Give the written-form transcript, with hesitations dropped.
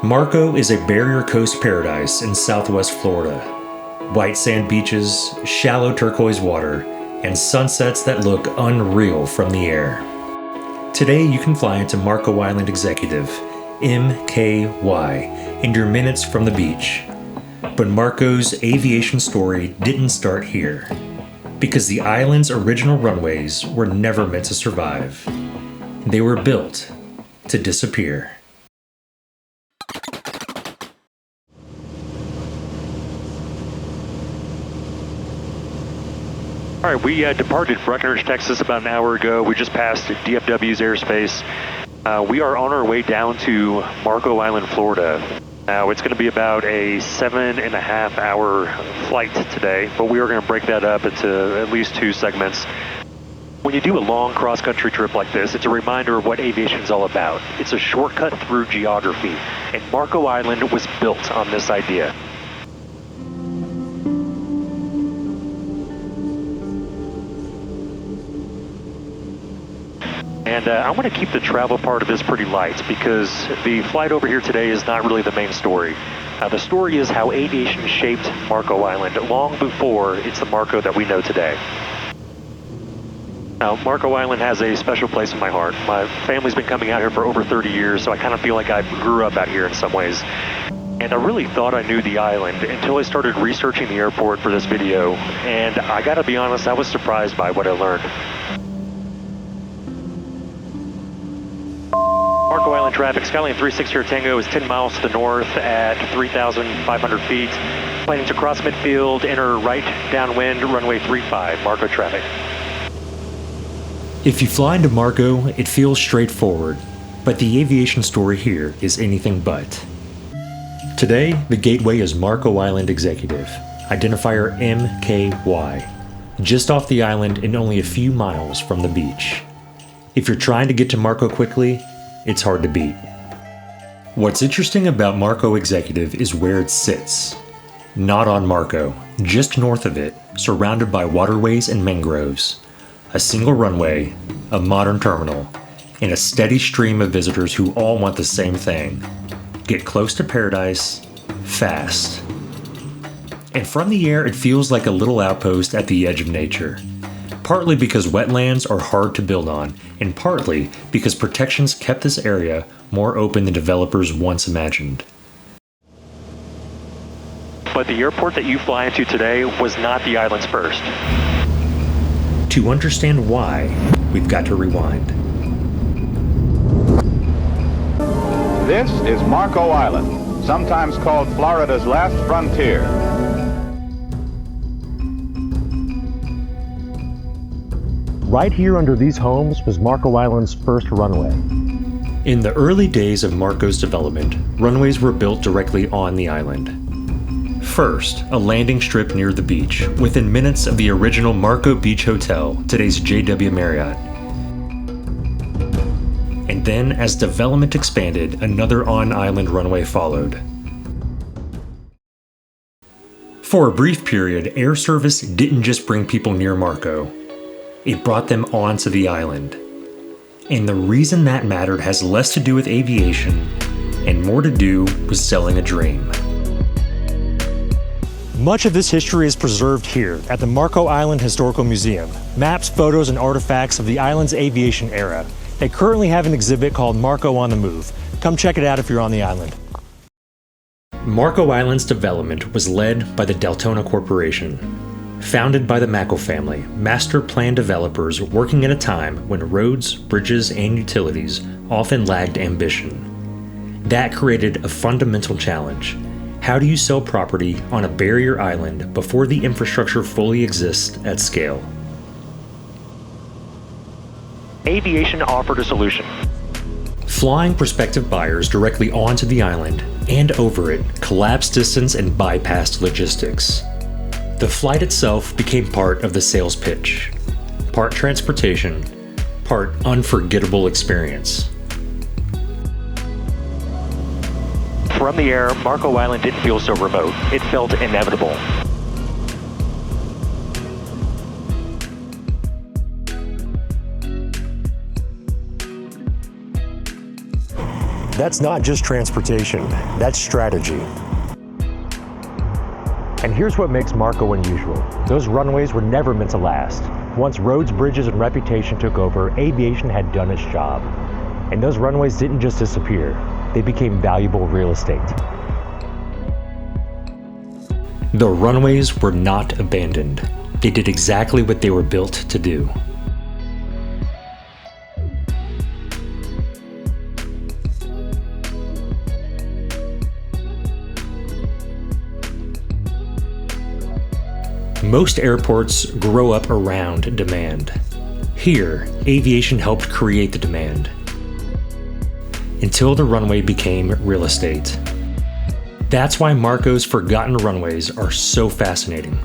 Marco is a barrier coast paradise in southwest Florida. White sand beaches, shallow turquoise water, and sunsets that look unreal from the air. Today you can fly into Marco Island Executive, MKY, in your minutes from the beach. But Marco's aviation story didn't start here, because the island's original runways were never meant to survive. They were built to disappear. All right, we departed Breckenridge, Texas about an hour ago. We just passed DFW's airspace. We are on our way down to Marco Island, Florida. Now, it's going to be about a 7.5 hour flight today, but we are going to break that up into at least 2 segments. When you do a long cross-country trip like this, it's a reminder of what aviation is all about. It's a shortcut through geography, and Marco Island was built on this idea. And I want to keep the travel part of this pretty light because the flight over here today is not really the main story. The story is how aviation shaped Marco Island long before it's the Marco that we know today. Now, Marco Island has a special place in my heart. My family's been coming out here for over 30 years, so I kind of feel like I grew up out here in some ways. And I really thought I knew the island until I started researching the airport for this video, and I gotta be honest, I was surprised by what I learned. Marco Island traffic, Skyline 360 Tango is 10 miles to the north at 3,500 feet. Planning to cross midfield, enter right downwind, runway 35, Marco traffic. If you fly into Marco, it feels straightforward, but the aviation story here is anything but. Today, the gateway is Marco Island Executive, identifier MKY, just off the island and only a few miles from the beach. If you're trying to get to Marco quickly, it's hard to beat. What's interesting about Marco Executive is where it sits. Not on Marco, just north of it, surrounded by waterways and mangroves. A single runway, a modern terminal, and a steady stream of visitors who all want the same thing: get close to paradise, fast. And from the air, it feels like a little outpost at the edge of nature. Partly because wetlands are hard to build on, and partly because protections kept this area more open than developers once imagined. But the airport that you fly into today was not the island's first. To understand why, we've got to rewind. This is Marco Island, sometimes called Florida's last frontier. Right here under these homes was Marco Island's first runway. In the early days of Marco's development, runways were built directly on the island. First, a landing strip near the beach, within minutes of the original Marco Beach Hotel, today's JW Marriott. And then, as development expanded, another on-island runway followed. For a brief period, air service didn't just bring people near Marco. It brought them onto the island. And the reason that mattered has less to do with aviation and more to do with selling a dream. Much of this history is preserved here at the Marco Island Historical Museum. Maps, photos, and artifacts of the island's aviation era. They currently have an exhibit called Marco on the Move. Come check it out if you're on the island. Marco Island's development was led by the Deltona Corporation. Founded by the Mackle family, master plan developers working at a time when roads, bridges, and utilities often lagged ambition. That created a fundamental challenge. How do you sell property on a barrier island before the infrastructure fully exists at scale? Aviation offered a solution. Flying prospective buyers directly onto the island and over it collapsed distance and bypassed logistics. The flight itself became part of the sales pitch. Part transportation, part unforgettable experience. From the air, Marco Island didn't feel so remote. It felt inevitable. That's not just transportation, that's strategy. And here's what makes Marco unusual. Those runways were never meant to last. Once roads, bridges, and reputation took over, aviation had done its job. And those runways didn't just disappear, they became valuable real estate. The runways were not abandoned. They did exactly what they were built to do. Most airports grow up around demand. Here, aviation helped create the demand, until the runway became real estate. That's why Marco's Forgotten Runways are so fascinating.